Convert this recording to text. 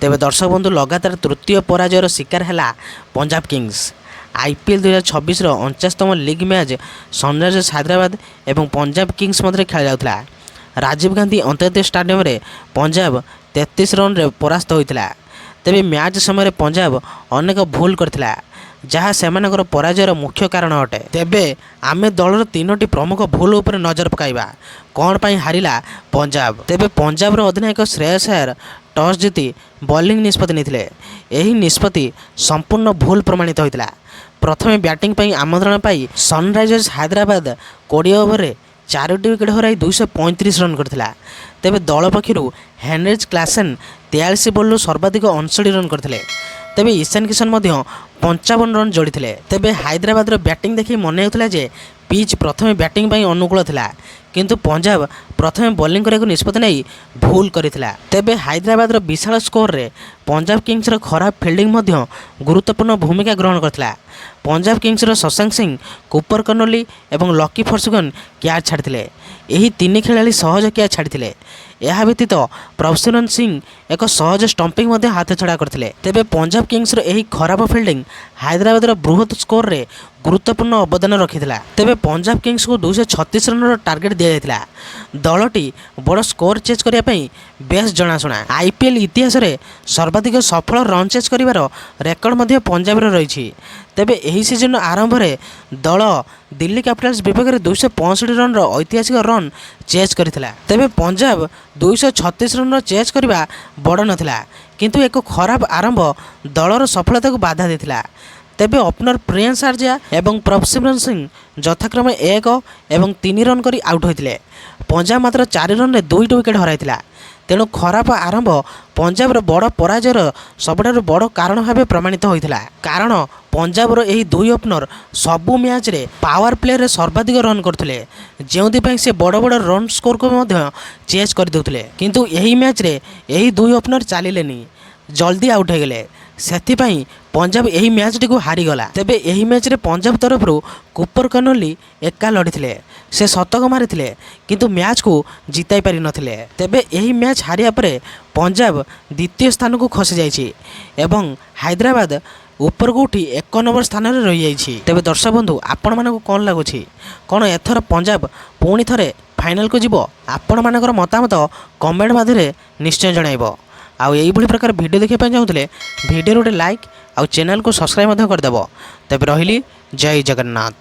तेबे दर्शक बंधु लगातार तृतीय पराजयर शिकार है पंजाब किंग्स। आईपीएल 2026 49तम लीग मैच सनराइजर्स हैदराबाद एवं पंजाब किंग्स मध्य खेल जाऊला। राजीव गांधी अंतर्जातीय स्टाडियम रे पंजाब 33 रन रे परास्त होता। तेबे मैच समय पंजाब अनेक भूल करथिला जहाँ सेमानकर पराजयर मुख्य कारण अटे। तेबे आमे दलर तीनोटी प्रमुख भूल उपर नजर पकाइबा कौन पाई हारिला पंजाब। तेबे पंजाब अधिनायक श्रेयस अय्यर टॉस जीति बॉलिंग निष्पत्ति नेथिले। एही निष्पत्ति संपूर्ण भूल प्रमाणित होइतिला। प्रथमे बैटिंग पई आमंत्रण पाई सनराइजर्स हैदराबाद 20 ओवर 4टी विकेट हराई 235 रन करथिला। तेबे दल पक्षरु हेनरिच क्लासेन 43 बॉल सर्वाधिक 59 रन करथिले। तेबे ईशान किशन 55 रन जोड़ी। तेबे हैदराबाद बैटिंग देखि मन होता जे पिच प्रथमे बैटिंग पई अनुकूल थिला, किंतु पंजाब प्रथमे बॉलिंग करने निष्पत्ति नहीं भूल करिथिला। तेबे हैदराबाद विशाल स्कोर रे पंजाब किंग्स खराब फील्डिंग गुरुत्वपूर्ण भूमिका ग्रहण करथिला। पंजाब किंग्स शशांक सिंह, कुपर कर्नोली एवं लकी फर्गुसन कैच छाड़िथिले। एही तीन खेलाड़ी सहज कैच छाड़िथिले। यह व्यतीत प्रभसिमरन सिंह एक सहज स्टंपिंग हाथ छड़ा करथिले। तेबे पंजाब किंग्स एही खराब फील्डिंग हैदराबाद बृहत स्कोर रे गुरुत्वपूर्ण अवदान रखिथिला। तेबे पंजाब किंग्स को 236 रन टार्गेट दिया जायतिला। दलटी बड़ स्कोर चेज करिया पई बेस जनाशुना। आईपीएल इतिहास रे सर्वाधिक सफल रन चेज करिवार रेकर्ड मध्य पंजाब रे रहिछि। तेबे एही सीजन आरंभ रे दल दिल्ली कैपिटल्स विपक्ष में 265 रन ऐतिहासिक रन चेज करथिला। तेबे पंजाब 236 रन चेज करबा बड़ नथिला, किंतु एक खराब आरंभ दलर सफलता को बाधा देथिला। तेबे ओपनर प्रियांश आर्या एवं प्रभसिमरन सिंह यथाक्रमे 1 एवं 3 रन करी आउट होइतिले। पंजाब मात्र 4 रन रे 2टी विकेट हराइतिला। तेणु खराब आरंभ पंजाबर बड़ पराजयर सबुठारु बड़ कारण भाव प्रमाणित होइतिला। कारण पंजाबर एही दुई ओपनर सबु मैच रे पावर प्ले रे सर्वाधिक रन करथिले, जेउथि से बड़ बड़ रन स्कोर को मध्य चेज कर देउथिले। किंतु एही मैच रे एही दुई ओपनर चलिलेनी, जल्दी आउट हो गले। सेथिपाई पंजाब एही मैच टी को हारीगला। तेबे एही मैच रे पंजाब तरफ कुपर कर्नोली एका लड़िथिले। से शतक मारिथिले, किंतु मैच को जिताई पारि नथिले। तेबे एही मैच हारिया परे पंजाब द्वितीय स्थान को खसी जाइछि एवं हैदराबाद ऊपर को उठी 1 नंबर स्थान रे रहि जाइछि। तेबे दर्शक बंधु आपण मानको कोन लागुछि, कोन एथर पंजाब पुणी थरे फाइनल को जिवो? आपण मानकर मतामत कमेंट माध्यम निश्चय जणाइबो। आउ यही प्रकार वीडियो देखिए चाहूँगे वीडियो गोटे लाइक आउ चैनल को सब्सक्राइब करदेव। तेबे रहिली, जय जगन्नाथ।